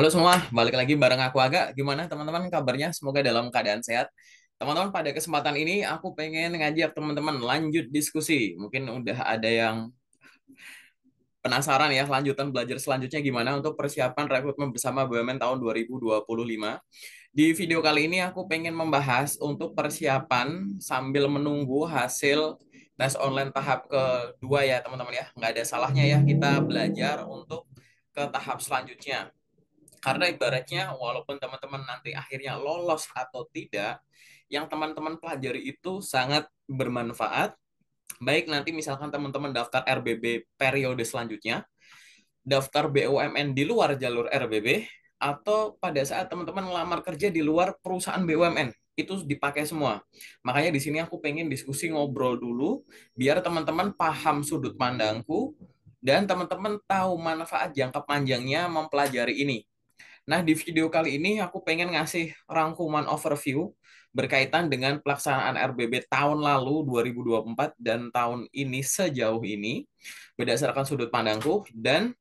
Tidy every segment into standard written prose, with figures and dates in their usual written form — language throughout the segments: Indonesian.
Halo semua, balik lagi bareng aku Aga. Gimana teman-teman kabarnya? Semoga dalam keadaan sehat. Teman-teman, pada kesempatan ini aku pengen ngajak teman-teman lanjut diskusi. Mungkin udah ada yang penasaran ya, lanjutan belajar selanjutnya gimana untuk persiapan rekrutmen bersama BUMN tahun 2025. Di video kali ini aku pengen membahas untuk persiapan sambil menunggu hasil tes online tahap kedua ya teman-teman ya. Nggak ada salahnya ya kita belajar untuk ke tahap selanjutnya. Karena ibaratnya walaupun teman-teman nanti akhirnya lolos atau tidak, yang teman-teman pelajari itu sangat bermanfaat. Baik nanti misalkan teman-teman daftar RBB periode selanjutnya, daftar BUMN di luar jalur RBB, atau pada saat teman-teman ngelamar kerja di luar perusahaan BUMN, itu dipakai semua. Makanya di sini aku pengen diskusi ngobrol dulu, biar teman-teman paham sudut pandangku, dan teman-teman tahu manfaat jangka panjangnya mempelajari ini. Nah, di video kali ini aku pengen ngasih rangkuman overview berkaitan dengan pelaksanaan RBB tahun lalu 2024 dan tahun ini sejauh ini berdasarkan sudut pandangku, dan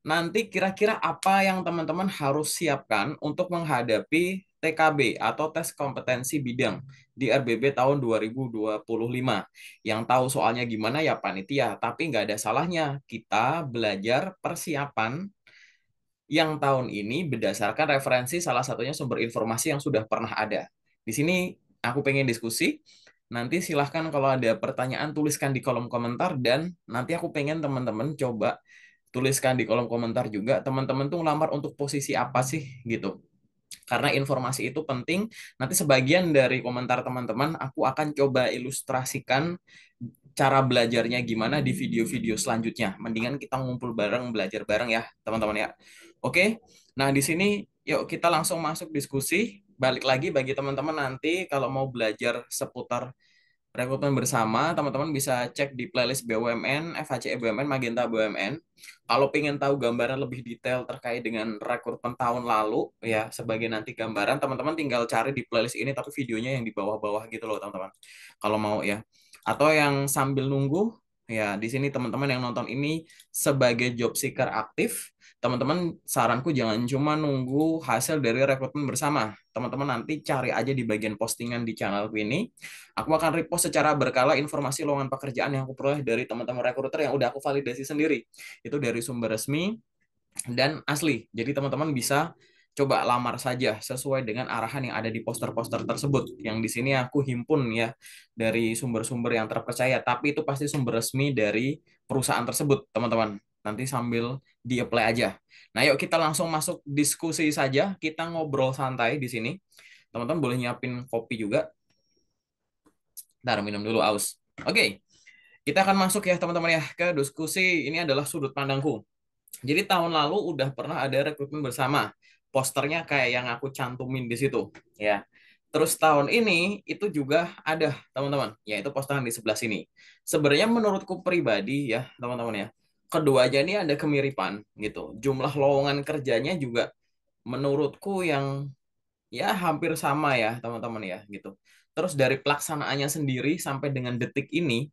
nanti kira-kira apa yang teman-teman harus siapkan untuk menghadapi TKB atau tes kompetensi bidang di RBB tahun 2025. Yang tahu soalnya gimana ya panitia, tapi nggak ada salahnya kita belajar persiapan yang tahun ini berdasarkan referensi salah satunya sumber informasi yang sudah pernah ada. Di sini aku pengen diskusi. Nanti silahkan kalau ada pertanyaan tuliskan di kolom komentar, dan nanti aku pengen teman-teman coba tuliskan di kolom komentar juga teman-teman tuh ngelamar untuk posisi apa sih gitu. Karena informasi itu penting. Nanti sebagian dari komentar teman-teman aku akan coba ilustrasikan cara belajarnya gimana di video-video selanjutnya. Mendingan kita ngumpul bareng, belajar bareng ya, teman-teman ya. Oke. Nah, di sini yuk kita langsung masuk diskusi. Balik lagi bagi teman-teman nanti kalau mau belajar seputar rekrutmen bersama, teman-teman bisa cek di playlist BUMN, FHCE BUMN, Magenta BUMN. Kalau pengen tahu gambaran lebih detail terkait dengan rekrutmen tahun lalu, ya sebagai nanti gambaran, teman-teman tinggal cari di playlist ini, tapi videonya yang di bawah-bawah gitu loh, teman-teman. Kalau mau ya. Atau yang sambil nunggu, ya di sini teman-teman yang nonton ini sebagai job seeker aktif, teman-teman saranku jangan cuma nunggu hasil dari rekrutmen bersama. Teman-teman nanti cari aja di bagian postingan di channelku ini. Aku akan repost secara berkala informasi lowongan pekerjaan yang aku peroleh dari teman-teman rekruter yang udah aku validasi sendiri. Itu dari sumber resmi dan asli. Jadi teman-teman bisa coba lamar saja sesuai dengan arahan yang ada di poster-poster tersebut. Yang di sini aku himpun ya dari sumber-sumber yang terpercaya, tapi itu pasti sumber resmi dari perusahaan tersebut, teman-teman. Nanti sambil di-apply aja. Nah, yuk kita langsung masuk diskusi saja. Kita ngobrol santai di sini. Teman-teman boleh nyiapin kopi juga. Ntar minum dulu aus. Oke, kita akan masuk ya teman-teman ya ke diskusi. Ini adalah sudut pandangku. Jadi tahun lalu udah pernah ada rekrutmen bersama. Posternya kayak yang aku cantumin di situ, ya. Terus tahun ini itu juga ada, teman-teman, yaitu poster di sebelah sini. Sebenarnya menurutku pribadi ya, teman-teman ya, keduanya ini ada kemiripan gitu. Jumlah lowongan kerjanya juga menurutku yang ya hampir sama ya, teman-teman ya, gitu. Terus dari pelaksanaannya sendiri sampai dengan detik ini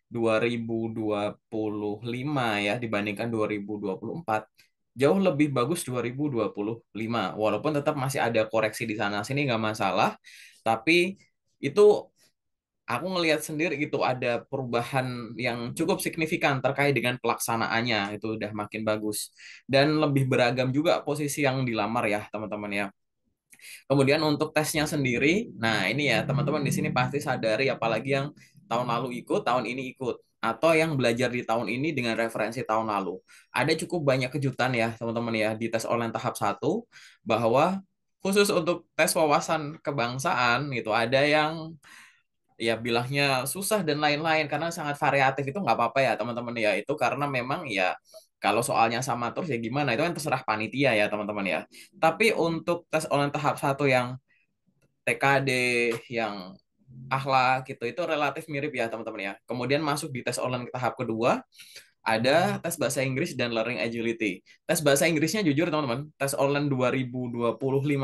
2025 ya dibandingkan 2024 jauh lebih bagus 2025, walaupun tetap masih ada koreksi di sana sini nggak masalah, tapi itu aku ngelihat sendiri gitu ada perubahan yang cukup signifikan terkait dengan pelaksanaannya, itu udah makin bagus dan lebih beragam juga posisi yang dilamar ya teman-teman ya. Kemudian untuk tesnya sendiri, nah ini ya teman-teman di sini pasti sadari, apalagi yang tahun lalu ikut, tahun ini ikut, atau yang belajar di tahun ini dengan referensi tahun lalu. Ada cukup banyak kejutan ya teman-teman ya di tes online tahap satu, bahwa khusus untuk tes wawasan kebangsaan itu ada yang ya bilangnya susah dan lain-lain karena sangat variatif. Itu nggak apa-apa ya teman-teman ya, itu karena memang ya kalau soalnya sama terus ya gimana, itu kan terserah panitia ya teman-teman ya. Tapi untuk tes online tahap satu yang TKD, yang akhlak gitu, itu relatif mirip ya teman-teman ya. Kemudian masuk di tes online tahap kedua, ada tes bahasa Inggris dan learning agility. Tes bahasa Inggrisnya jujur teman-teman, tes online 2025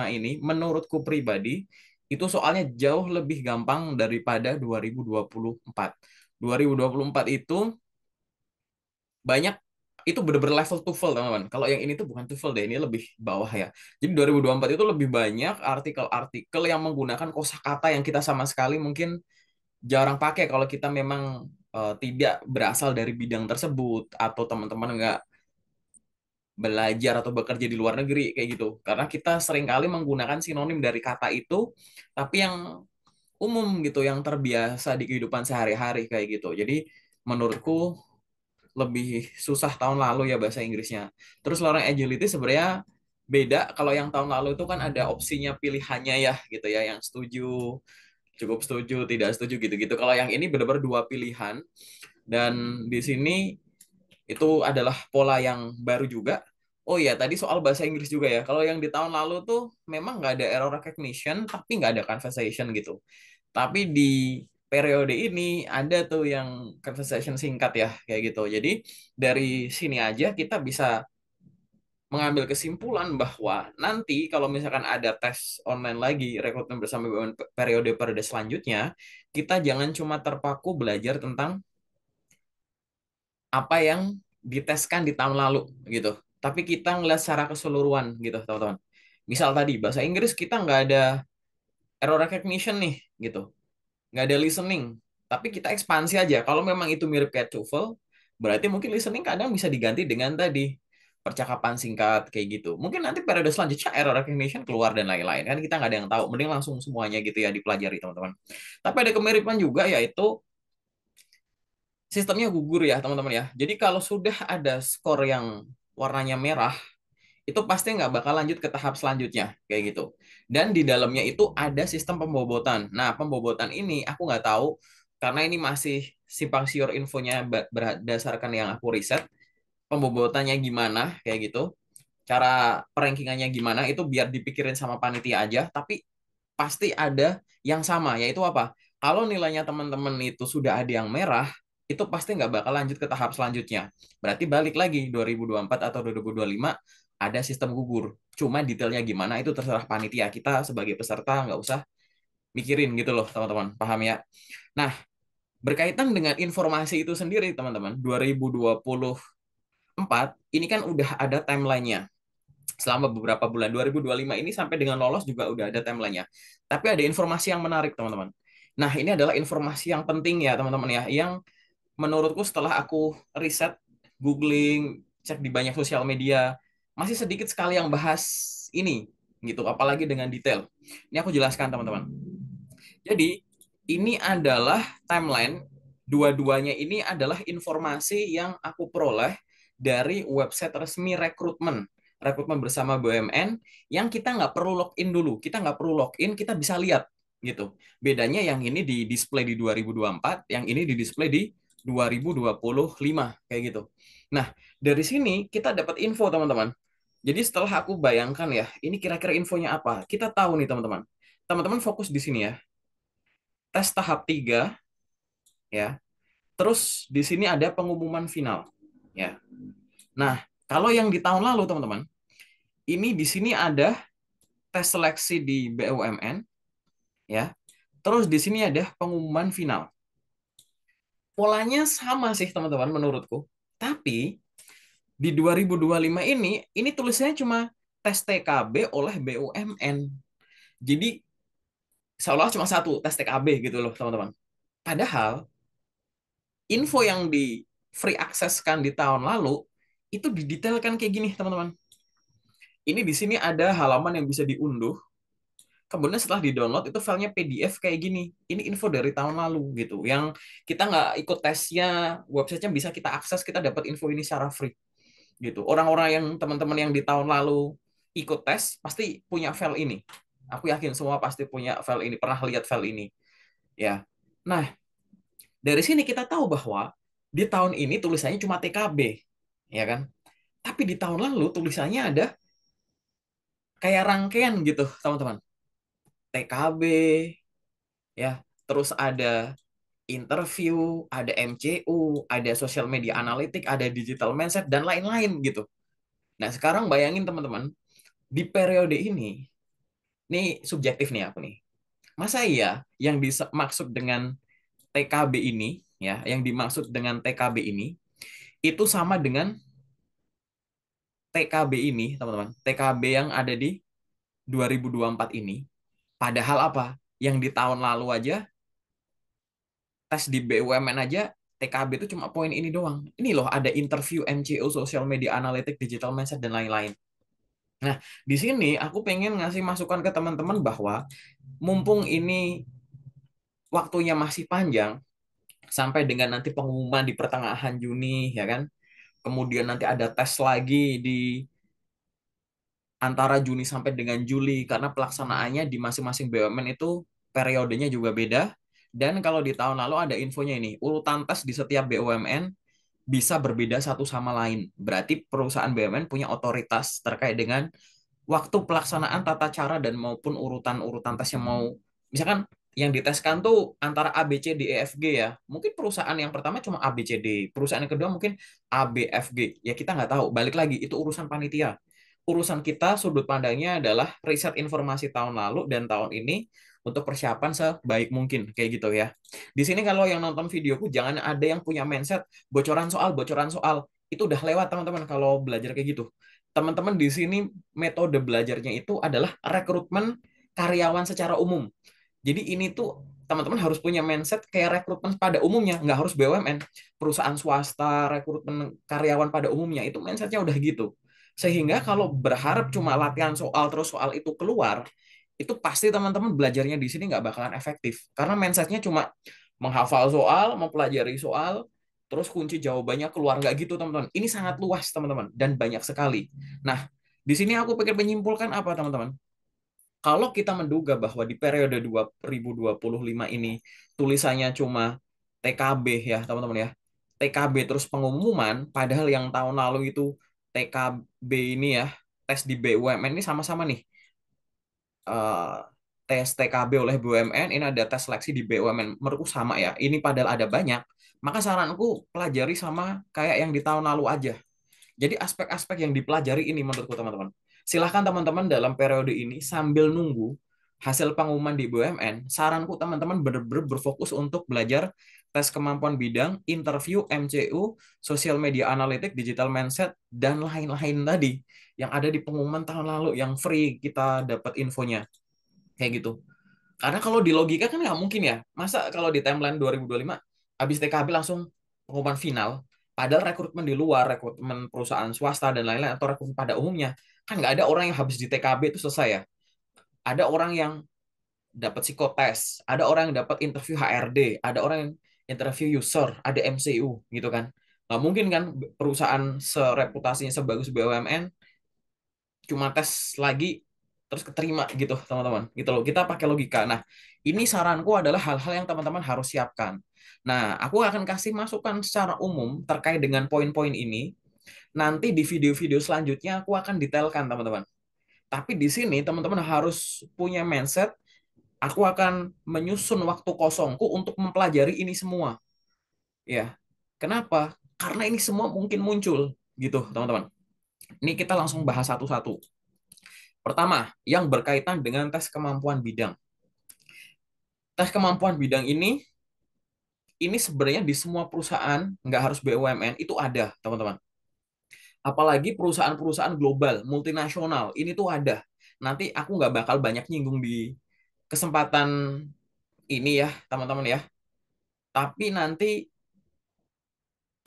ini menurutku pribadi itu soalnya jauh lebih gampang daripada 2024. 2024 itu banyak itu bener-bener level TOEFL teman-teman. Kalau yang ini tuh bukan TOEFL deh, ini lebih bawah ya. Jadi 2024 itu lebih banyak artikel-artikel yang menggunakan kosakata yang kita sama sekali mungkin jarang pakai kalau kita memang tidak berasal dari bidang tersebut atau teman-teman nggak belajar atau bekerja di luar negeri kayak gitu. Karena kita seringkali menggunakan sinonim dari kata itu, tapi yang umum gitu, yang terbiasa di kehidupan sehari-hari kayak gitu. Jadi menurutku lebih susah tahun lalu ya bahasa Inggrisnya. Terus Lorem Agility sebenarnya beda. Kalau yang tahun lalu itu kan ada opsinya pilihannya ya gitu ya, yang setuju, cukup setuju, tidak setuju gitu-gitu. Kalau yang ini benar-benar dua pilihan dan di sini itu adalah pola yang baru juga. Oh iya, tadi soal bahasa Inggris juga ya. Kalau yang di tahun lalu tuh memang nggak ada error recognition, tapi nggak ada conversation gitu. Tapi di periode ini ada tuh yang conversation singkat ya, kayak gitu. Jadi dari sini aja kita bisa mengambil kesimpulan bahwa nanti kalau misalkan ada tes online lagi, rekrutmen bersama BUMN periode-periode selanjutnya, kita jangan cuma terpaku belajar tentang apa yang diteskan di tahun lalu gitu. Tapi kita ngeliat secara keseluruhan gitu, teman-teman. Misal tadi bahasa Inggris kita nggak ada error recognition nih gitu, nggak ada listening. Tapi kita ekspansi aja. Kalau memang itu mirip kayak TOEFL, berarti mungkin listening kadang bisa diganti dengan tadi percakapan singkat kayak gitu. Mungkin nanti periode selanjutnya error recognition keluar dan lain-lain kan kita nggak ada yang tahu. Mending langsung semuanya gitu ya dipelajari teman-teman. Tapi ada kemiripan juga yaitu sistemnya gugur ya teman-teman ya. Jadi kalau sudah ada skor yang warnanya merah, itu pasti nggak bakal lanjut ke tahap selanjutnya kayak gitu. Dan di dalamnya itu ada sistem pembobotan. Nah, pembobotan ini aku nggak tahu karena ini masih simpang siur infonya berdasarkan yang aku riset. Pembobotannya gimana kayak gitu. Cara perankingannya gimana itu biar dipikirin sama panitia aja, tapi pasti ada yang sama, yaitu apa? Kalau nilainya teman-teman itu sudah ada yang merah, itu pasti nggak bakal lanjut ke tahap selanjutnya. Berarti balik lagi 2024 atau 2025 ada sistem gugur. Cuma detailnya gimana itu terserah panitia. Kita sebagai peserta nggak usah mikirin gitu loh teman-teman. Paham ya? Nah, berkaitan dengan informasi itu sendiri teman-teman, 2024 ini kan udah ada timelinenya selama beberapa bulan 2025 ini sampai dengan lolos juga udah ada timelinenya. Tapi ada informasi yang menarik teman-teman. Nah ini adalah informasi yang penting ya teman-teman ya, yang menurutku setelah aku riset, googling, cek di banyak sosial media, masih sedikit sekali yang bahas ini gitu, apalagi dengan detail. Ini aku jelaskan teman-teman. Jadi ini adalah timeline, dua-duanya ini adalah informasi yang aku peroleh dari website resmi rekrutmen bersama BUMN yang kita nggak perlu login dulu, kita nggak perlu login, kita bisa lihat gitu. Bedanya yang ini di display di 2024, yang ini di display di 2025 kayak gitu. Nah, dari sini kita dapat info teman-teman. Jadi setelah aku bayangkan ya, ini kira-kira infonya apa? Kita tahu nih teman-teman. Teman-teman fokus di sini ya. Tes tahap 3 ya. Terus di sini ada pengumuman final ya. Nah, kalau yang di tahun lalu teman-teman, ini di sini ada tes seleksi di BUMN ya. Terus di sini ada pengumuman final. Polanya sama sih teman-teman menurutku. Tapi di 2025 ini tulisannya cuma tes TKB oleh BUMN. Jadi seolah cuma satu tes TKB gitu loh teman-teman. Padahal info yang di free access kan di tahun lalu itu didetailkan kayak gini teman-teman. Ini di sini ada halaman yang bisa diunduh. Kemudian setelah di-download itu filenya PDF kayak gini. Ini info dari tahun lalu gitu. Yang kita nggak ikut tesnya, websitenya bisa kita akses, kita dapat info ini secara free gitu. Orang-orang yang teman-teman yang di tahun lalu ikut tes pasti punya file ini. Aku yakin semua pasti punya file ini, pernah lihat file ini. Ya. Nah, dari sini kita tahu bahwa di tahun ini tulisannya cuma TKB, ya kan? Tapi di tahun lalu tulisannya ada kayak rangkaian gitu, teman-teman. TKB, ya. Terus ada interview, ada MCU, ada social media analytic, ada digital mindset, dan lain-lain gitu. Nah, sekarang bayangin teman-teman, di periode ini subjektif nih aku nih. Masa iya yang dimaksud dengan TKB ini, ya, yang dimaksud dengan TKB ini, itu sama dengan TKB ini, teman-teman, TKB yang ada di 2024 ini, padahal apa? Yang di tahun lalu aja, tes di BUMN aja, TKB itu cuma poin ini doang. Ini loh, ada interview MCO, Social Media Analytics, Digital Mindset, dan lain-lain. Nah, di sini aku pengen ngasih masukan ke teman-teman bahwa mumpung ini waktunya masih panjang, sampai dengan nanti pengumuman di pertengahan Juni, ya kan? Kemudian nanti ada tes lagi di antara Juni sampai dengan Juli karena pelaksanaannya di masing-masing BUMN itu periodenya juga beda. Dan kalau di tahun lalu ada infonya ini, urutan tes di setiap BUMN bisa berbeda satu sama lain. Berarti perusahaan BUMN punya otoritas terkait dengan waktu pelaksanaan tata cara dan maupun urutan-urutan tes yang mau, misalkan yang diteskan tuh antara A B C D E F G ya, mungkin perusahaan yang pertama cuma A B C D, perusahaan yang kedua mungkin A B F G, ya kita nggak tahu, balik lagi itu urusan panitia. Urusan kita sudut pandangnya adalah riset informasi tahun lalu dan tahun ini untuk persiapan sebaik mungkin kayak gitu ya. Di sini kalau yang nonton videoku jangan ada yang punya mindset bocoran soal itu udah lewat teman-teman kalau belajar kayak gitu. Teman-teman di sini metode belajarnya itu adalah rekrutmen karyawan secara umum. Jadi ini tuh teman-teman harus punya mindset kayak rekrutmen pada umumnya, nggak harus BUMN. Perusahaan swasta, rekrutmen karyawan pada umumnya, itu mindsetnya udah gitu. Sehingga kalau berharap cuma latihan soal, terus soal itu keluar, itu pasti teman-teman belajarnya di sini nggak bakalan efektif. Karena mindsetnya cuma menghafal soal, mempelajari soal, terus kunci jawabannya keluar. Nggak gitu, teman-teman. Ini sangat luas, teman-teman, dan banyak sekali. Nah, di sini aku pengen menyimpulkan apa, teman-teman? Kalau kita menduga bahwa di periode 2025 ini tulisannya cuma TKB ya, teman-teman ya. TKB terus pengumuman, padahal yang tahun lalu itu TKB ini ya, tes di BUMN ini sama-sama nih. eh, Tes TKB oleh BUMN, ini ada tes seleksi di BUMN. Menurutku sama ya. Ini padahal ada banyak. Maka saranku pelajari sama kayak yang di tahun lalu aja. Jadi aspek-aspek yang dipelajari ini menurutku teman-teman. Silahkan teman-teman dalam periode ini sambil nunggu hasil pengumuman di BUMN, saranku teman-teman benar-benar berfokus untuk belajar tes kemampuan bidang, interview, MCU, social media analytics, digital mindset, dan lain-lain tadi yang ada di pengumuman tahun lalu yang free kita dapat infonya. Kayak gitu. Karena kalau di logika kan nggak mungkin ya. Masa kalau di timeline 2025, habis TKB langsung pengumuman final, padahal rekrutmen di luar, rekrutmen perusahaan swasta dan lain-lain, atau rekrutmen pada umumnya, kan nggak ada orang yang habis di TKB itu selesai ya. Ada orang yang dapat psikotes, ada orang yang dapat interview HRD, ada orang yang interview user, ada MCU gitu kan. Nggak mungkin kan perusahaan sereputasinya sebagus BUMN cuma tes lagi terus keterima gitu teman-teman gitu loh, kita pakai logika. Nah, ini saranku adalah hal-hal yang teman-teman harus siapkan. Nah, aku akan kasih masukan secara umum terkait dengan poin-poin ini. Nanti di video-video selanjutnya aku akan detailkan teman-teman, tapi di sini teman-teman harus punya mindset aku akan menyusun waktu kosongku untuk mempelajari ini semua ya. Kenapa? Karena ini semua mungkin muncul gitu teman-teman. Ini kita langsung bahas satu-satu. Pertama, yang berkaitan dengan tes kemampuan bidang. Tes kemampuan bidang ini sebenarnya di semua perusahaan, nggak harus BUMN, itu ada, teman-teman. Apalagi perusahaan-perusahaan global, multinasional, ini tuh ada. Nanti aku nggak bakal banyak nyinggung di kesempatan ini ya, teman-teman ya. Tapi nanti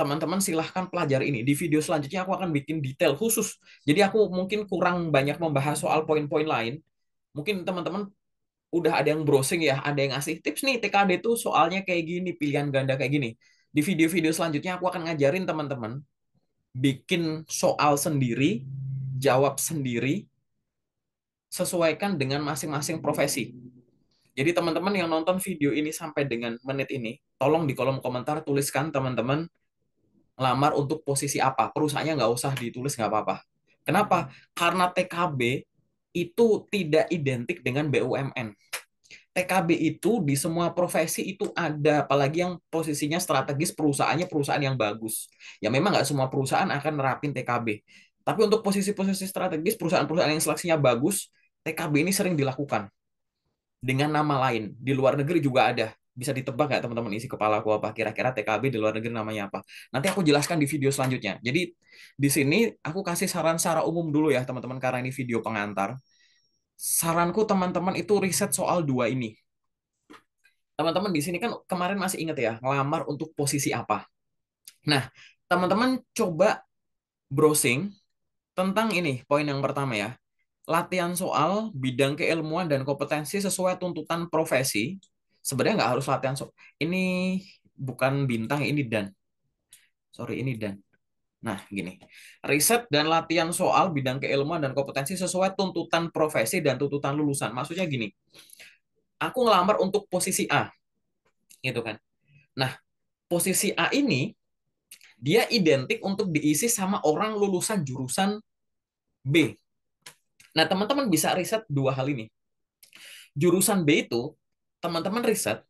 teman-teman silahkan pelajari ini. Di video selanjutnya aku akan bikin detail khusus. Jadi aku mungkin kurang banyak membahas soal poin-poin lain. Mungkin teman-teman udah ada yang browsing ya, ada yang ngasih tips nih TKD tuh soalnya kayak gini, pilihan ganda kayak gini. Di video-video selanjutnya aku akan ngajarin teman-teman bikin soal sendiri, jawab sendiri, sesuaikan dengan masing-masing profesi. Jadi teman-teman yang nonton video ini sampai dengan menit ini, tolong di kolom komentar tuliskan teman-teman lamar untuk posisi apa. Perusahaannya nggak usah ditulis, nggak apa-apa. Kenapa? Karena TKB itu tidak identik dengan BUMN. TKB itu di semua profesi itu ada, apalagi yang posisinya strategis, perusahaannya perusahaan yang bagus. Ya memang nggak semua perusahaan akan nerapin TKB. Tapi untuk posisi-posisi strategis, perusahaan-perusahaan yang seleksinya bagus, TKB ini sering dilakukan dengan nama lain. Di luar negeri juga ada. Bisa ditebak nggak teman-teman isi kepala aku apa? Kira-kira TKB di luar negeri namanya apa? Nanti aku jelaskan di video selanjutnya. Jadi di sini aku kasih saran secara umum dulu ya teman-teman karena ini video pengantar. Saranku teman-teman itu riset soal dua ini. Teman-teman di sini kan kemarin masih ingat ya, ngelamar untuk posisi apa. Nah, teman-teman coba browsing tentang ini, poin yang pertama ya. Latihan soal bidang keilmuan dan kompetensi sesuai tuntutan profesi. Sebenarnya nggak harus latihan soal. Ini bukan bintang, ini dan. Sorry, ini dan. Nah, gini. Riset dan latihan soal bidang keilmuan dan kompetensi sesuai tuntutan profesi dan tuntutan lulusan. Maksudnya gini, aku ngelamar untuk posisi A, gitu kan. Nah, posisi A ini, dia identik untuk diisi sama orang lulusan jurusan B. Nah, teman-teman bisa riset dua hal ini. Jurusan B itu, teman-teman riset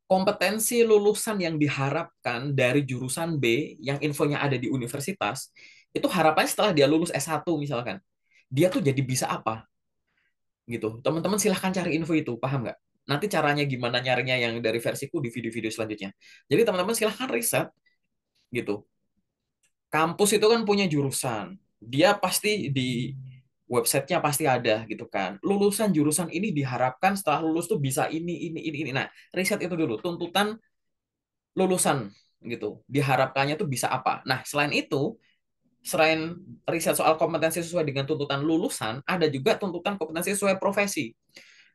kompetensi lulusan yang diharapkan dari jurusan B yang infonya ada di universitas, itu harapannya setelah dia lulus S1 misalkan, dia tuh jadi bisa apa gitu. Teman-teman silahkan cari info itu, paham nggak? Nanti caranya gimana nyarinya yang dari versiku di video-video selanjutnya. Jadi teman-teman silahkan riset gitu. Kampus itu kan punya jurusan. Dia pasti di websitenya pasti ada gitu kan. Lulusan jurusan ini diharapkan setelah lulus tuh bisa ini. Nah, riset itu dulu. Tuntutan lulusan gitu. Diharapkannya tuh bisa apa. Nah, selain riset soal kompetensi sesuai dengan tuntutan lulusan, ada juga tuntutan kompetensi sesuai profesi.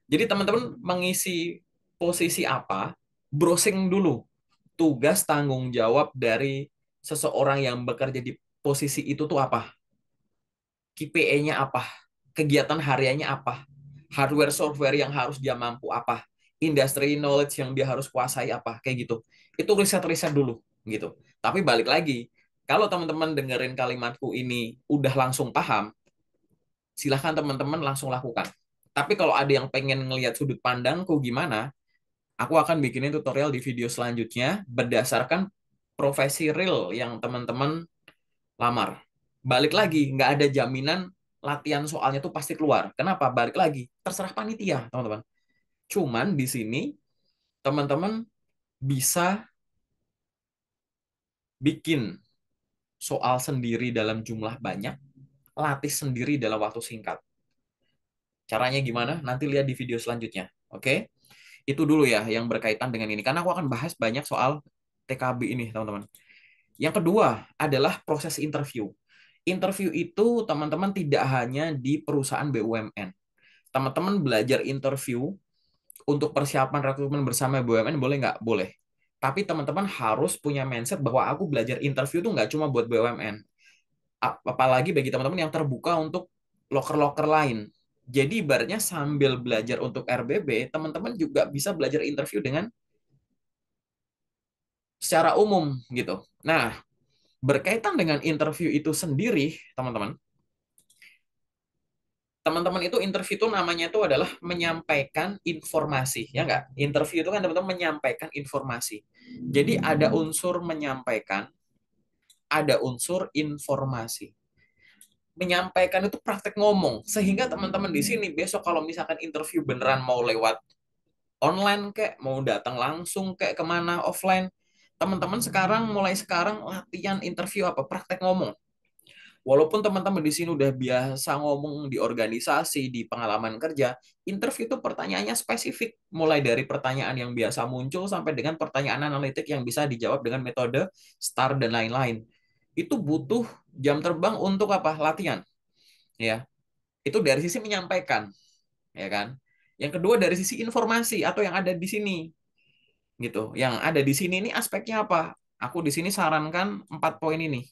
Jadi teman-teman mengisi posisi apa, browsing dulu tugas tanggung jawab dari seseorang yang bekerja di posisi itu tuh apa, KPI-nya apa, kegiatan hariannya apa, hardware software yang harus dia mampu apa, industry knowledge yang dia harus kuasai apa, kayak gitu. Itu riset-riset dulu gitu. Tapi balik lagi, kalau teman-teman dengerin kalimatku ini udah langsung paham, silahkan teman-teman langsung lakukan. Tapi kalau ada yang pengen ngelihat sudut pandangku gimana, aku akan bikinin tutorial di video selanjutnya berdasarkan profesi real yang teman-teman lamar. Balik lagi, nggak ada jaminan latihan soalnya tuh pasti keluar. Kenapa? Balik lagi, terserah panitia, teman-teman. Cuman di sini teman-teman bisa bikin soal sendiri dalam jumlah banyak, latih sendiri dalam waktu singkat. Caranya gimana? Nanti lihat di video selanjutnya. Oke? Itu dulu ya yang berkaitan dengan ini. Karena aku akan bahas banyak soal TKB ini, teman-teman. Yang kedua adalah proses interview. Interview itu teman-teman tidak hanya di perusahaan BUMN. Teman-teman belajar interview untuk persiapan rekrutmen bersama BUMN boleh nggak? Boleh. Tapi teman-teman harus punya mindset bahwa aku belajar interview itu nggak cuma buat BUMN. Apalagi bagi teman-teman yang terbuka untuk loker-loker lain. Jadi ibaratnya sambil belajar untuk RBB, teman-teman juga bisa belajar interview dengan secara umum gitu. Nah, berkaitan dengan interview itu sendiri, teman-teman, itu interview itu namanya itu adalah menyampaikan informasi, ya nggak? Interview itu kan teman-teman menyampaikan informasi. Jadi ada unsur menyampaikan, ada unsur informasi. Menyampaikan itu praktek ngomong, sehingga teman-teman di sini besok kalau misalkan interview beneran mau lewat online kayak mau datang langsung kayak kemana offline, teman-teman mulai sekarang latihan interview apa? Praktek ngomong. Walaupun teman-teman di sini udah biasa ngomong di organisasi, di pengalaman kerja, interview itu pertanyaannya spesifik. Mulai dari pertanyaan yang biasa muncul sampai dengan pertanyaan analitik yang bisa dijawab dengan metode STAR dan lain-lain. Itu butuh jam terbang untuk apa? Latihan. Ya, itu dari sisi menyampaikan, ya kan? Yang kedua dari sisi informasi atau yang ada di sini, gitu. Yang ada di sini ini aspeknya apa? Aku di sini sarankan 4 poin ini.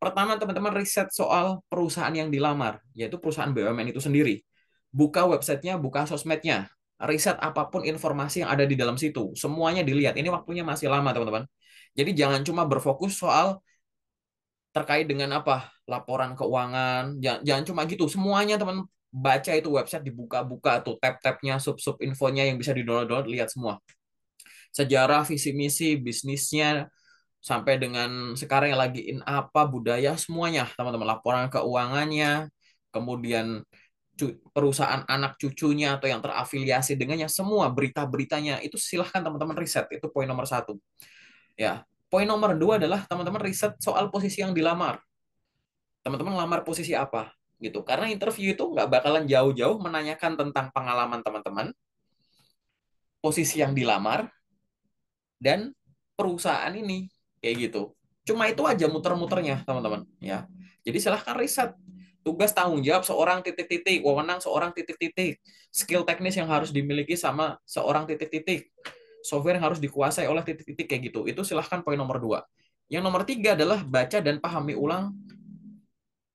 Pertama, teman-teman riset soal perusahaan yang dilamar, yaitu perusahaan BUMN itu sendiri. Buka websitenya, buka sosmednya. Riset apapun informasi yang ada di dalam situ. Semuanya dilihat. Ini waktunya masih lama, teman-teman. Jadi jangan cuma berfokus soal terkait dengan apa laporan keuangan. Jangan cuma gitu. Semuanya, teman, baca itu website, dibuka-buka tuh tab-tabnya, sub-sub infonya yang bisa di-download, lihat semua. Sejarah, visi misi, bisnisnya, sampai dengan sekarang yang lagi in apa budaya semuanya teman-teman, laporan keuangannya, kemudian perusahaan anak cucunya atau yang terafiliasi dengannya, semua berita-beritanya itu silahkan teman-teman riset. Itu poin nomor satu. Ya, poin nomor dua adalah teman-teman riset soal posisi yang dilamar. Teman-teman lamar posisi apa? Gitu. Karena interview itu nggak bakalan jauh-jauh menanyakan tentang pengalaman teman-teman, posisi yang dilamar, dan perusahaan ini kayak gitu. Cuma itu aja muter-muternya teman-teman ya. Jadi silahkan riset tugas tanggung jawab seorang titik-titik, wewenang seorang titik-titik, skill teknis yang harus dimiliki sama seorang titik-titik, software yang harus dikuasai oleh titik-titik kayak gitu. Itu silahkan poin nomor dua. Yang nomor tiga adalah baca dan pahami ulang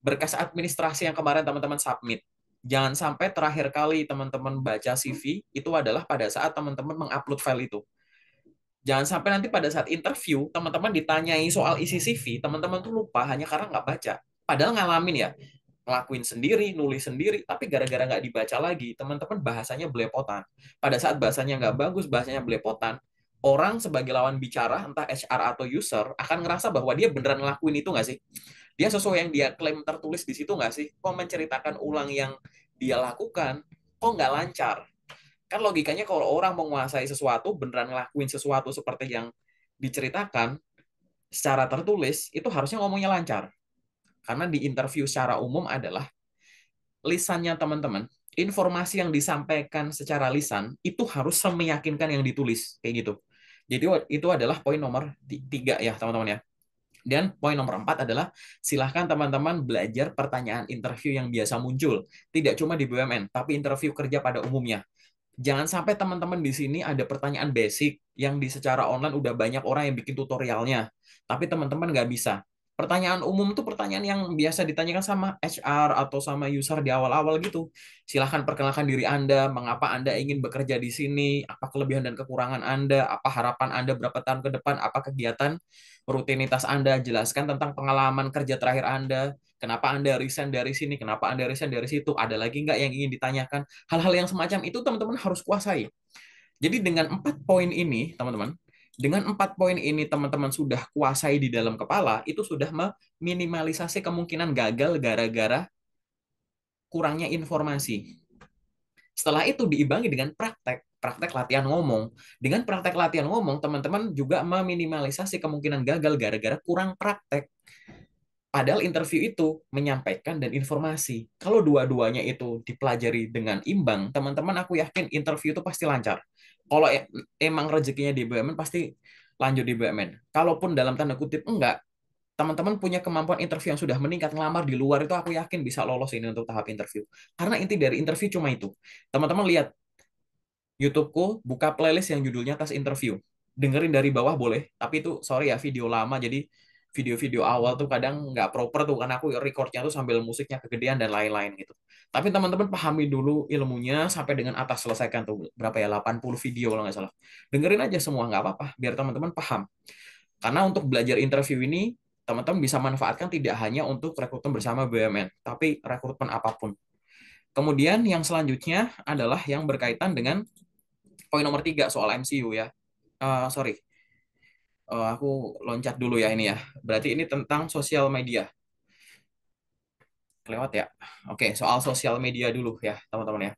berkas administrasi yang kemarin teman-teman submit. Jangan sampai terakhir kali teman-teman baca CV itu adalah pada saat teman-teman mengupload file itu. Jangan sampai nanti pada saat interview, teman-teman ditanyai soal isi CV, teman-teman tuh lupa hanya karena nggak baca. Padahal ngalamin ya, ngelakuin sendiri, nulis sendiri, tapi gara-gara nggak dibaca lagi, teman-teman bahasanya belepotan. Pada saat bahasanya nggak bagus, bahasanya belepotan, orang sebagai lawan bicara, entah HR atau user, akan ngerasa bahwa dia beneran ngelakuin itu nggak sih? Dia sesuai yang dia klaim tertulis di situ nggak sih? Kok menceritakan ulang yang dia lakukan, kok nggak lancar? Kan logikanya kalau orang menguasai sesuatu, beneran ngelakuin sesuatu seperti yang diceritakan secara tertulis, itu harusnya ngomongnya lancar. Karena di interview secara umum adalah lisannya teman-teman, informasi yang disampaikan secara lisan itu harus semeyakinkan yang ditulis, kayak gitu. Jadi itu adalah poin nomor tiga ya teman-teman ya. Dan poin nomor empat adalah silahkan teman-teman belajar pertanyaan interview yang biasa muncul. Tidak cuma di BUMN, tapi interview kerja pada umumnya. Jangan sampai teman-teman di sini ada pertanyaan basic yang di secara online udah banyak orang yang bikin tutorialnya, tapi teman-teman nggak bisa. Pertanyaan umum tuh pertanyaan yang biasa ditanyakan sama HR atau sama user di awal-awal gitu. Silahkan perkenalkan diri Anda, mengapa Anda ingin bekerja di sini, apa kelebihan dan kekurangan Anda, apa harapan Anda berapa tahun ke depan, apa kegiatan rutinitas Anda, jelaskan tentang pengalaman kerja terakhir Anda, kenapa Anda resign dari sini, kenapa Anda resign dari situ, ada lagi nggak yang ingin ditanyakan. Hal-hal yang semacam itu teman-teman harus kuasai. Jadi dengan 4 poin ini, teman-teman, dengan 4 poin ini teman-teman sudah kuasai di dalam kepala, itu sudah meminimalisasi kemungkinan gagal gara-gara kurangnya informasi. Setelah itu diimbangi dengan praktek latihan ngomong. Dengan praktek latihan ngomong, teman-teman juga meminimalisasi kemungkinan gagal gara-gara kurang praktek. Padahal interview itu menyampaikan dan informasi. Kalau dua-duanya itu dipelajari dengan imbang, teman-teman aku yakin interview itu pasti lancar. Kalau emang rezekinya di BUMN pasti lanjut di BUMN. Kalaupun dalam tanda kutip enggak, teman-teman punya kemampuan interview yang sudah meningkat, ngelamar di luar itu aku yakin bisa lolos ini untuk tahap interview. Karena inti dari interview cuma itu. Teman-teman lihat YouTube-ku, buka playlist yang judulnya tes interview. Dengerin dari bawah boleh, tapi itu sorry ya video lama, jadi video-video awal tuh kadang nggak proper tuh, karena aku recordnya tuh sambil musiknya kegedean dan lain-lain gitu. Tapi teman-teman pahami dulu ilmunya sampai dengan atas, selesaikan tuh berapa ya, 80 video kalau nggak salah. Dengerin aja semua, nggak apa-apa, biar teman-teman paham. Karena untuk belajar interview ini, teman-teman bisa manfaatkan tidak hanya untuk rekrutmen bersama BUMN, tapi rekrutmen apapun. Kemudian yang selanjutnya adalah yang berkaitan dengan poin nomor tiga soal MCU ya. Sorry, aku loncat dulu ya ini ya. Berarti ini tentang sosial media. Kelewat ya. Oke, soal sosial media dulu ya, teman-teman ya.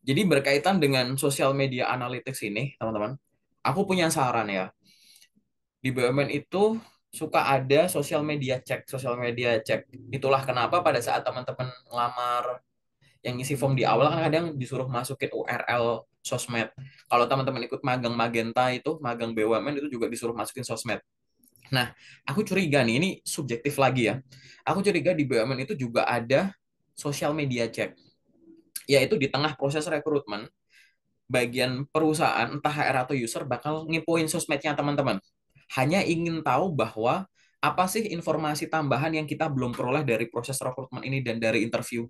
Jadi berkaitan dengan sosial media analytics ini, teman-teman. Aku punya saran ya. Di BUMN itu suka ada sosial media cek, sosial media cek. Itulah kenapa pada saat teman-teman ngelamar yang ngisi form di awal kan kadang disuruh masukin URL sosmed. Kalau teman-teman ikut magang Magenta itu, magang BUMN itu juga disuruh masukin sosmed. Nah, aku curiga nih, ini subjektif lagi ya. Aku curiga di BUMN itu juga ada social media check, yaitu di tengah proses rekrutmen, bagian perusahaan, entah HR atau user, bakal ngipoin sosmednya teman-teman. Hanya ingin tahu bahwa apa sih informasi tambahan yang kita belum peroleh dari proses rekrutmen ini dan dari interview.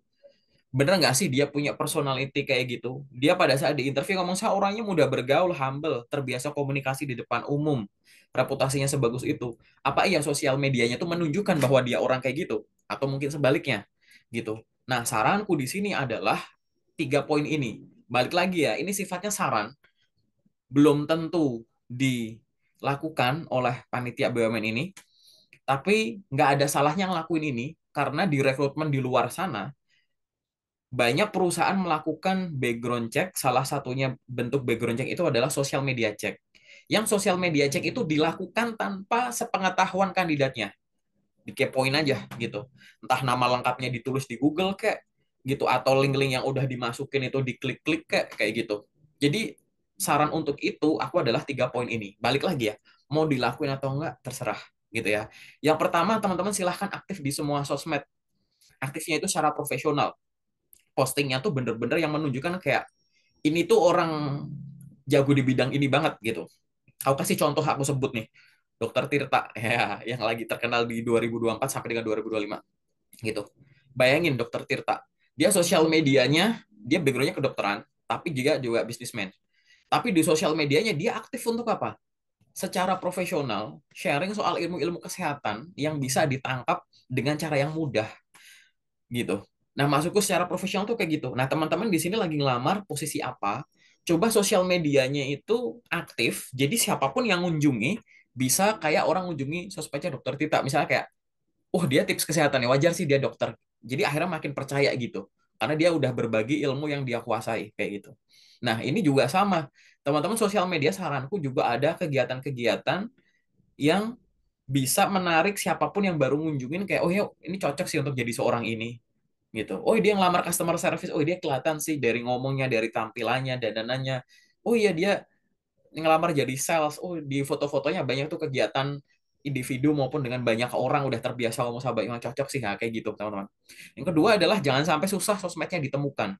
Bener nggak sih dia punya personality kayak gitu? Dia pada saat di interview ngomong, saya orangnya mudah bergaul, humble, terbiasa komunikasi di depan umum, reputasinya sebagus itu. Apa iya sosial medianya tuh menunjukkan bahwa dia orang kayak gitu? Atau mungkin sebaliknya gitu. Nah, saranku di sini adalah 3 poin ini. Balik lagi ya, ini sifatnya saran, belum tentu dilakukan oleh panitia BUMN ini, tapi nggak ada salahnya ngelakuin ini karena di rekrutmen di luar sana banyak perusahaan melakukan background check. Salah satunya bentuk background check itu adalah social media check. Yang social media check itu dilakukan tanpa sepengetahuan kandidatnya. Dikepoin aja gitu. Entah nama lengkapnya ditulis di Google kayak gitu, atau link-link yang udah dimasukin itu diklik-klik kayak gitu. Jadi saran untuk itu aku adalah 3 poin ini. Balik lagi ya, mau dilakuin atau enggak terserah gitu ya. Yang pertama, teman-teman silahkan aktif di semua sosmed. Aktifnya itu secara profesional. Postingnya tuh bener-bener yang menunjukkan kayak ini tuh orang jago di bidang ini banget gitu. Aku kasih contoh, aku sebut nih. Dokter Tirta ya, yang lagi terkenal di 2024 sampai dengan 2025 gitu. Bayangin Dokter Tirta, dia sosial medianya, dia backgroundnya kedokteran, tapi juga bisnismen. Tapi di sosial medianya dia aktif untuk apa? Secara profesional, sharing soal ilmu-ilmu kesehatan yang bisa ditangkap dengan cara yang mudah gitu. Nah, masukku secara profesional tuh kayak gitu. Nah, teman-teman di sini lagi ngelamar posisi apa? Coba sosial medianya itu aktif, jadi siapapun yang ngunjungi bisa kayak orang ngunjungi sosmednya Dokter Tita. Misalnya kayak, oh dia tips kesehatan ya, wajar sih dia dokter. Jadi akhirnya makin percaya gitu. Karena dia udah berbagi ilmu yang dia kuasai kayak gitu. Nah, ini juga sama. Teman-teman sosial media saranku juga ada kegiatan-kegiatan yang bisa menarik siapapun yang baru ngunjungin kayak, oh ya ini cocok sih untuk jadi seorang ini gitu. Oh dia ngelamar customer service, oh dia kelihatan sih dari ngomongnya, dari tampilannya, dandanannya. Oh iya dia ngelamar jadi sales. Oh di foto-fotonya banyak tuh kegiatan individu maupun dengan banyak orang, udah terbiasa ngomong sama yang cocok sih, nah, kayak gitu teman-teman. Yang kedua adalah jangan sampai susah sosmednya ditemukan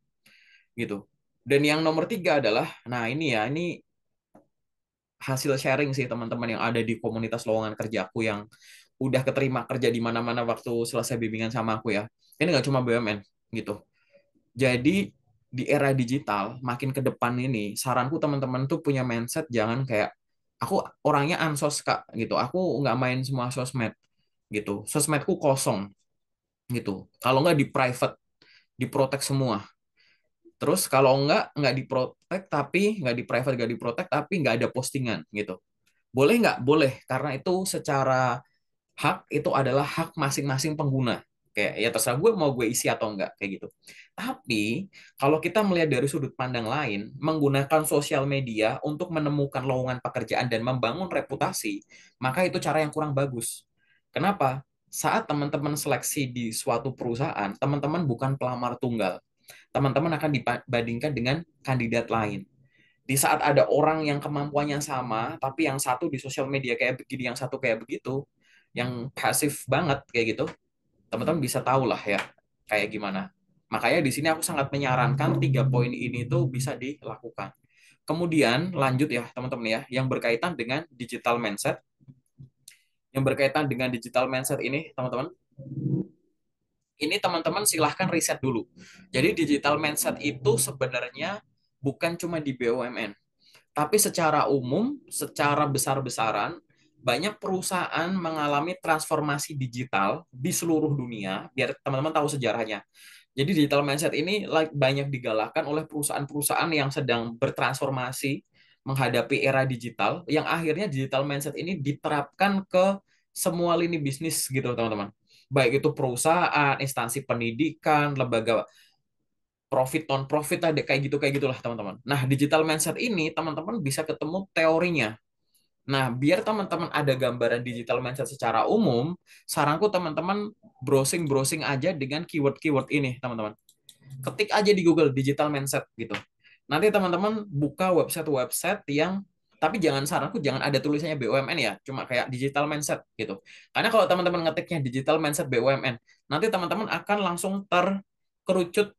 gitu. Dan yang nomor tiga adalah, nah ini ya, ini hasil sharing sih teman-teman yang ada di komunitas lowongan kerjaku yang udah keterima kerja di mana-mana waktu selesai bimbingan sama aku ya. Ini nggak cuma BUMN gitu. Jadi di era digital makin ke depan ini, saranku teman-teman tuh punya mindset jangan kayak aku orangnya ansos Kak gitu. Aku nggak main semua sosmed gitu. Sosmedku kosong gitu. Kalau nggak di private, diprotek semua. Terus kalau nggak diprotek tapi nggak di private, nggak diprotek tapi nggak ada postingan gitu. Boleh nggak? Boleh, karena itu secara hak itu adalah hak masing-masing pengguna. Kayak ya terserah gue mau gue isi atau enggak kayak gitu. Tapi kalau kita melihat dari sudut pandang lain, menggunakan sosial media untuk menemukan lowongan pekerjaan dan membangun reputasi, maka itu cara yang kurang bagus. Kenapa? Saat teman-teman seleksi di suatu perusahaan, teman-teman bukan pelamar tunggal. Teman-teman akan dibandingkan dengan kandidat lain. Di saat ada orang yang kemampuannya sama, tapi yang satu di sosial media kayak begini, yang satu kayak begitu, yang pasif banget kayak gitu, teman-teman bisa tahu lah ya kayak gimana. Makanya di sini aku sangat menyarankan 3 poin ini tuh bisa dilakukan. Kemudian lanjut ya teman-teman ya, yang berkaitan dengan digital mindset. Yang berkaitan dengan digital mindset ini teman-teman, ini teman-teman silahkan riset dulu. Jadi digital mindset itu sebenarnya bukan cuma di BUMN, tapi secara umum, secara besar-besaran, banyak perusahaan mengalami transformasi digital di seluruh dunia, biar teman-teman tahu sejarahnya. Jadi digital mindset ini banyak digalakkan oleh perusahaan-perusahaan yang sedang bertransformasi menghadapi era digital, yang akhirnya digital mindset ini diterapkan ke semua lini bisnis gitu, teman-teman. Baik itu perusahaan, instansi pendidikan, lembaga profit non profit ada kayak gitulah teman-teman. Nah, digital mindset ini teman-teman bisa ketemu teorinya. Nah, biar teman-teman ada gambaran digital mindset secara umum, saranku teman-teman browsing-browsing aja dengan keyword-keyword ini, teman-teman. Ketik aja di Google digital mindset gitu. Nanti teman-teman buka website-website yang, tapi jangan, saranku jangan ada tulisannya BUMN ya, cuma kayak digital mindset gitu. Karena kalau teman-teman ngetiknya digital mindset BUMN, nanti teman-teman akan langsung terkerucut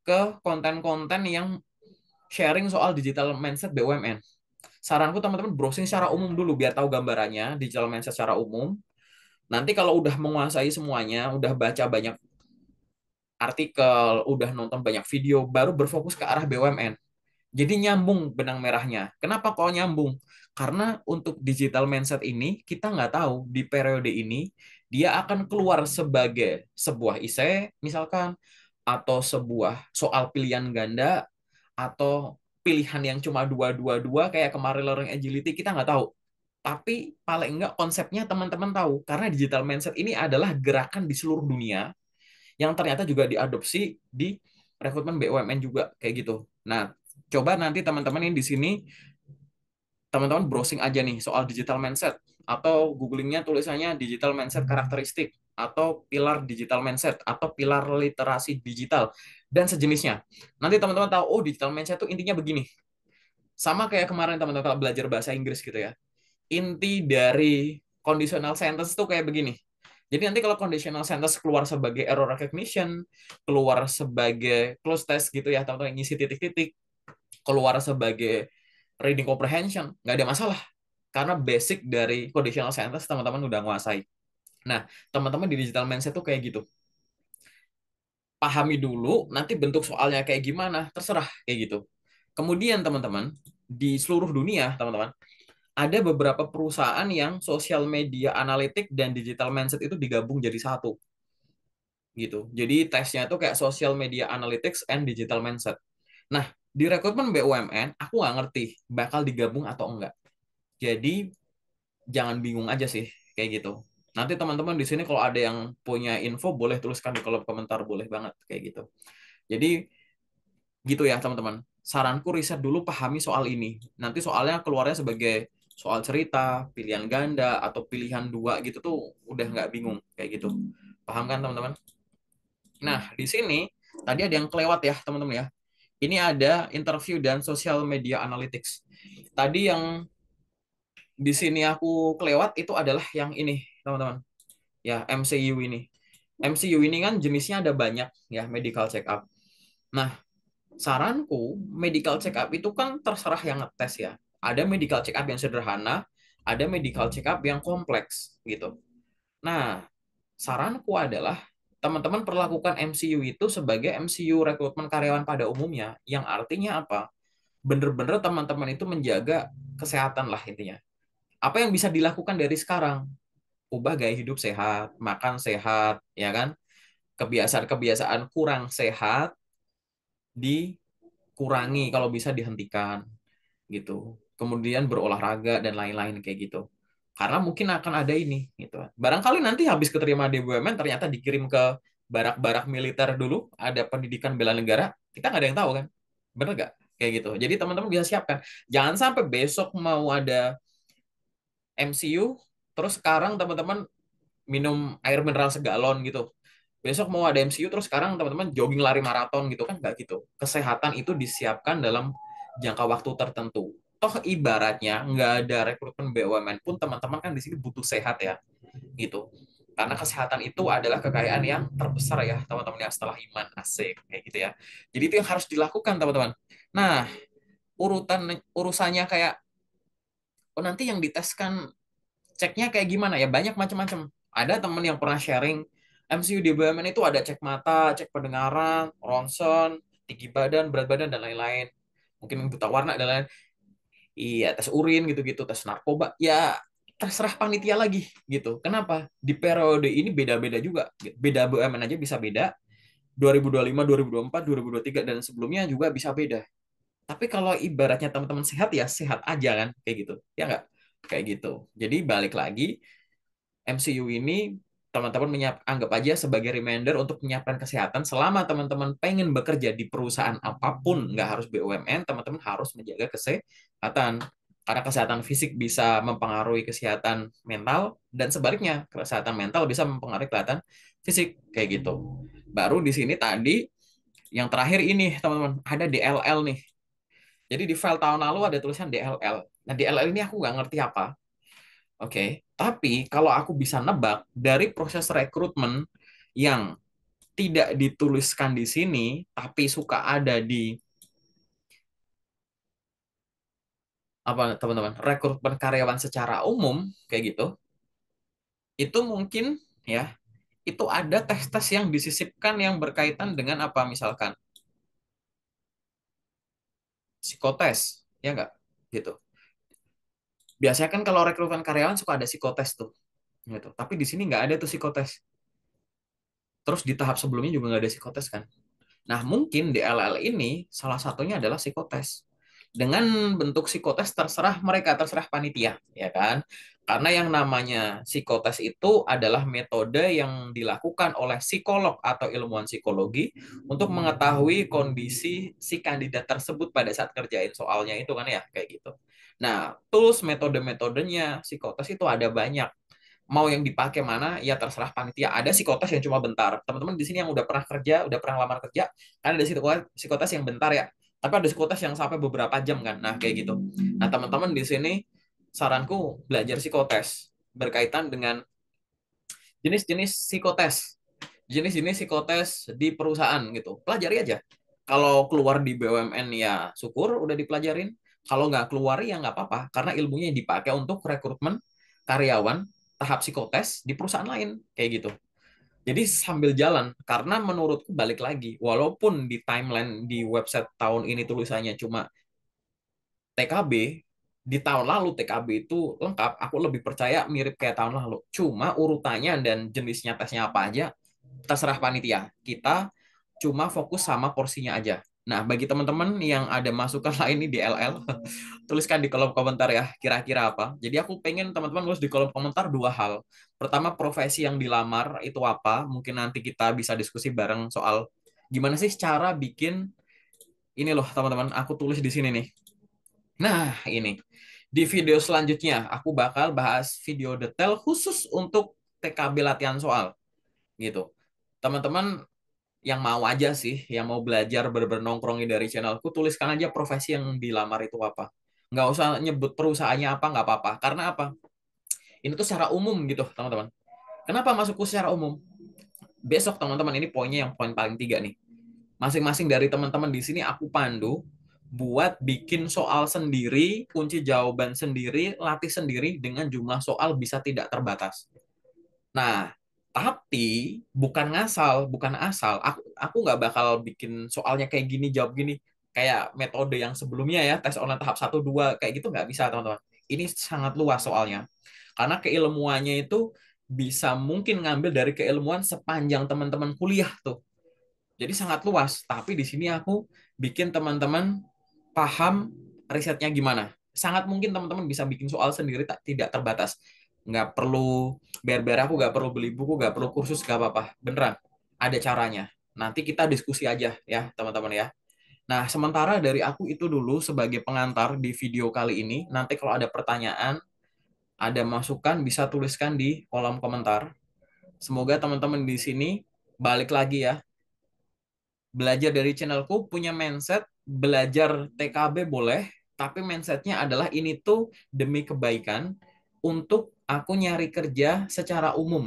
ke konten-konten yang sharing soal digital mindset BUMN. Saranku teman-teman browsing secara umum dulu biar tahu gambarannya digital mindset secara umum. Nanti kalau udah menguasai semuanya, udah baca banyak artikel, udah nonton banyak video, baru berfokus ke arah BUMN. Jadi nyambung benang merahnya. Kenapa kok nyambung? Karena untuk digital mindset ini, kita nggak tahu di periode ini, dia akan keluar sebagai sebuah esai, misalkan, atau sebuah soal pilihan ganda, atau pilihan yang cuma dua-dua-dua, kayak kemarin Learning Agility, kita nggak tahu. Tapi paling nggak konsepnya teman-teman tahu, karena digital mindset ini adalah gerakan di seluruh dunia, yang ternyata juga diadopsi di rekrutmen BUMN juga kayak gitu. Nah, coba nanti teman-teman ini di sini teman-teman browsing aja nih soal digital mindset atau googlingnya tulisannya digital mindset karakteristik atau pilar digital mindset atau pilar literasi digital dan sejenisnya. Nanti teman-teman tahu oh digital mindset itu intinya begini. Sama kayak kemarin teman-teman kalau belajar bahasa Inggris gitu ya. Inti dari conditional sentence itu kayak begini. Jadi nanti kalau conditional sentence keluar sebagai error recognition, keluar sebagai close test gitu ya, teman-teman ngisi titik-titik, keluar sebagai reading comprehension, nggak ada masalah. Karena basic dari conditional sentence teman-teman udah nguasai. Nah, teman-teman di digital mindset tuh kayak gitu. Pahami dulu, nanti bentuk soalnya kayak gimana, terserah kayak gitu. Kemudian teman-teman, di seluruh dunia, teman-teman, ada beberapa perusahaan yang social media analytic dan digital mindset itu digabung jadi satu gitu. Jadi tesnya itu kayak social media analytics and digital mindset. Nah, di rekrutmen BUMN aku nggak ngerti bakal digabung atau enggak. Jadi jangan bingung aja sih kayak gitu. Nanti teman-teman di sini kalau ada yang punya info boleh tuliskan di kolom komentar, boleh banget kayak gitu. Jadi gitu ya teman-teman. Saranku riset dulu, pahami soal ini. Nanti soalnya keluarnya sebagai soal cerita, pilihan ganda, atau pilihan dua gitu tuh udah nggak bingung kayak gitu. Paham kan teman-teman? Nah, di sini tadi ada yang kelewat ya teman-teman ya. Ini ada interview dan social media analytics. Tadi yang di sini aku kelewat itu adalah yang ini teman-teman. Ya, MCU ini. MCU ini kan jenisnya ada banyak ya, medical check up. Nah, saranku medical check up itu kan terserah yang ngetes ya. Ada medical check up yang sederhana, ada medical check up yang kompleks gitu. Nah, saranku adalah teman-teman perlakukan MCU itu sebagai MCU rekrutmen karyawan pada umumnya, yang artinya apa? Bener-bener teman-teman itu menjaga kesehatan lah intinya. Apa yang bisa dilakukan dari sekarang? Ubah gaya hidup sehat, makan sehat, ya kan? Kebiasaan-kebiasaan kurang sehat dikurangi, kalau bisa dihentikan gitu. Kemudian berolahraga dan lain-lain kayak gitu. Karena mungkin akan ada ini gitu. Barangkali nanti habis keterima di BUMN ternyata dikirim ke barak-barak militer dulu, ada pendidikan bela negara, kita nggak ada yang tahu kan. Bener nggak? Kayak gitu. Jadi teman-teman bisa siapkan. Jangan sampai besok mau ada MCU, terus sekarang teman-teman minum air mineral segalon gitu. Besok mau ada MCU, terus sekarang teman-teman jogging lari maraton gitu kan, nggak gitu. Kesehatan itu disiapkan dalam jangka waktu tertentu. Toh ibaratnya nggak ada rekrutmen BUMN pun teman-teman kan di sini butuh sehat ya gitu. Karena kesehatan itu adalah kekayaan yang terbesar ya teman-teman ya setelah iman, asik kayak gitu ya. Jadi itu yang harus dilakukan teman-teman. Nah, urusannya kayak oh nanti yang diteskan ceknya kayak gimana ya, banyak macam-macam. Ada teman yang pernah sharing MCU di BUMN itu ada cek mata, cek pendengaran, ronsen, tinggi badan, berat badan dan lain-lain. Mungkin buta warna dan lain-lain. Iya, tes urin gitu-gitu, tes narkoba. Ya terserah panitia lagi gitu. Kenapa? Di periode ini beda-beda juga. Beda BUMN aja bisa beda. 2025, 2024, 2023 dan sebelumnya juga bisa beda. Tapi kalau ibaratnya teman-teman sehat ya sehat aja kan kayak gitu. Ya nggak? Kayak gitu. Jadi balik lagi MCU ini teman-teman anggap aja sebagai reminder untuk menyiapkan kesehatan selama teman-teman pengen bekerja di perusahaan apapun, nggak harus BUMN, teman-teman harus menjaga kesehatan. Karena kesehatan fisik bisa mempengaruhi kesehatan mental, dan sebaliknya, kesehatan mental bisa mempengaruhi kesehatan fisik, kayak gitu. Baru di sini tadi, yang terakhir ini, teman-teman, ada DLL nih. Jadi di file tahun lalu ada tulisan DLL. Nah, DLL ini aku nggak ngerti apa. Oke, tapi kalau aku bisa nebak dari proses rekrutmen yang tidak dituliskan di sini, tapi suka ada di apa teman-teman, rekrutmen karyawan secara umum kayak gitu, itu mungkin ya, itu ada tes-tes yang disisipkan yang berkaitan dengan apa misalkan psikotes, ya enggak? Gitu. Biasanya kan kalau rekrutmen karyawan suka ada psikotes tuh, gitu. Tapi di sini nggak ada tuh psikotes. Terus di tahap sebelumnya juga nggak ada psikotes kan. Nah, mungkin di LL ini salah satunya adalah psikotes. dengan bentuk psikotes terserah mereka, terserah panitia, ya kan? Karena yang namanya psikotes itu adalah metode yang dilakukan oleh psikolog atau ilmuwan psikologi untuk mengetahui kondisi si kandidat tersebut pada saat kerjain soalnya itu kan ya, kayak gitu. Nah, tools metode-metodenya psikotes itu ada banyak. Mau yang dipakai mana ya terserah panitia. Ada psikotes yang cuma bentar. Teman-teman di sini yang udah pernah kerja, udah pernah lamar kerja, kan ada psikotes yang bentar ya. Tapi ada psikotes yang sampai beberapa jam kan. Nah, kayak gitu. Nah, teman-teman di sini saranku belajar psikotes berkaitan dengan jenis-jenis psikotes. Jenis-jenis psikotes di perusahaan gitu. Pelajari aja. Kalau keluar di BUMN ya syukur udah dipelajarin. Kalau nggak keluar ya nggak apa-apa. Karena ilmunya dipakai untuk rekrutmen karyawan tahap psikotes di perusahaan lain. Kayak gitu. Jadi sambil jalan, karena menurutku balik lagi, walaupun di timeline di website tahun ini tulisannya cuma TKB, di tahun lalu TKB itu lengkap, aku lebih percaya mirip kayak tahun lalu. Cuma urutannya dan jenisnya tesnya apa aja, terserah panitia. Kita cuma fokus sama porsinya aja. Nah, bagi teman-teman yang ada masukan lain nih di LL, tuliskan di kolom komentar ya, kira-kira apa. Jadi aku pengen teman-teman tulis di kolom komentar dua hal. Pertama, profesi yang dilamar itu apa? Mungkin nanti kita bisa diskusi bareng soal gimana sih cara bikin ini loh teman-teman, aku tulis di sini nih. Nah, ini. Di video selanjutnya, aku bakal bahas video detail khusus untuk TKB latihan soal. Gitu. Teman-teman yang mau aja sih, yang mau belajar bener-bener nongkrongin dari channelku, tuliskan aja profesi yang dilamar itu apa. Nggak usah nyebut perusahaannya apa, nggak apa-apa. Karena apa? Ini tuh secara umum gitu, teman-teman. Kenapa masukku secara umum? Besok, teman-teman, ini poinnya yang poin paling tiga nih. Masing-masing dari teman-teman di sini aku pandu buat bikin soal sendiri, kunci jawaban sendiri, latih sendiri dengan jumlah soal bisa tidak terbatas. Nah, tapi bukan ngasal, bukan asal. Aku nggak bakal bikin soalnya kayak gini, jawab gini. Kayak metode yang sebelumnya ya, tes online tahap satu 2 kayak gitu nggak bisa, teman-teman. Ini sangat luas soalnya. Karena keilmuannya itu bisa mungkin ngambil dari keilmuan sepanjang teman-teman kuliah tuh. Jadi sangat luas, tapi di sini aku bikin teman-teman paham risetnya gimana. Sangat mungkin teman-teman bisa bikin soal sendiri tidak terbatas. Nggak perlu ber-ber aku, nggak perlu beli buku, nggak perlu kursus, nggak apa-apa. Beneran, ada caranya. Nanti kita diskusi aja ya, teman-teman ya. Nah, sementara dari aku itu dulu sebagai pengantar di video kali ini. Nanti kalau ada pertanyaan, ada masukan, bisa tuliskan di kolom komentar. Semoga teman-teman di sini balik lagi ya, belajar dari channelku punya mindset belajar TKB boleh, tapi mindsetnya adalah ini tuh demi kebaikan untuk aku nyari kerja secara umum.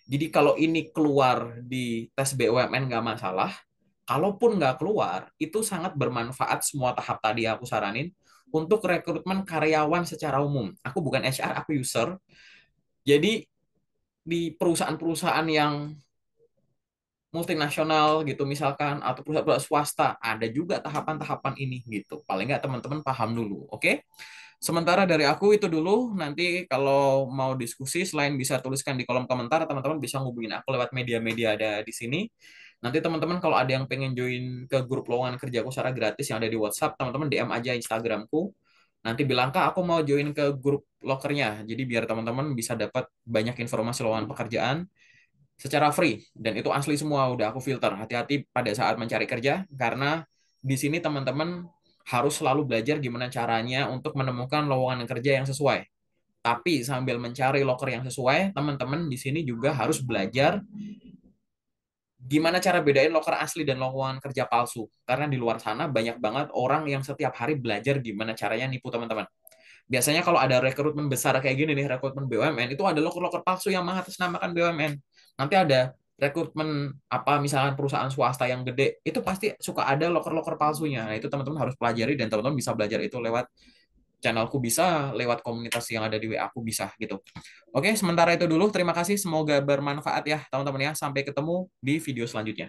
Jadi kalau ini keluar di tes BUMN nggak masalah, kalaupun nggak keluar, itu sangat bermanfaat semua tahap tadi aku saranin untuk rekrutmen karyawan secara umum. Aku bukan HR, aku user. Jadi di perusahaan-perusahaan yang multinasional gitu misalkan atau perusahaan swasta ada juga tahapan-tahapan ini gitu. Paling nggak teman-teman paham dulu, oke? Sementara dari aku itu dulu. Nanti kalau mau diskusi selain bisa tuliskan di kolom komentar, teman-teman bisa ngubungin aku lewat media-media ada di sini. Nanti teman-teman kalau ada yang pengen join ke grup lowongan kerjaku secara gratis yang ada di WhatsApp, teman-teman DM aja Instagramku. Nanti bilang, Kak, aku mau join ke grup lokernya. Jadi biar teman-teman bisa dapat banyak informasi lowongan pekerjaan secara free dan itu asli semua udah aku filter. Hati-hati pada saat mencari kerja karena di sini teman-teman harus selalu belajar gimana caranya untuk menemukan lowongan kerja yang sesuai. Tapi sambil mencari loker yang sesuai, teman-teman di sini juga harus belajar gimana cara bedain loker asli dan lowongan kerja palsu. Karena di luar sana banyak banget orang yang setiap hari belajar gimana caranya nipu teman-teman. Biasanya kalau ada rekrutmen besar kayak gini nih, rekrutmen BUMN, itu ada loker-loker palsu yang mengatasnamakan BUMN. Nanti ada rekrutmen apa misalkan perusahaan swasta yang gede, itu pasti suka ada loker-loker palsunya. Nah, itu teman-teman harus pelajari dan teman-teman bisa belajar itu lewat channelku bisa, lewat komunitas yang ada di WA aku bisa gitu. Oke, sementara itu dulu. Terima kasih, semoga bermanfaat ya teman-teman ya. Sampai ketemu di video selanjutnya.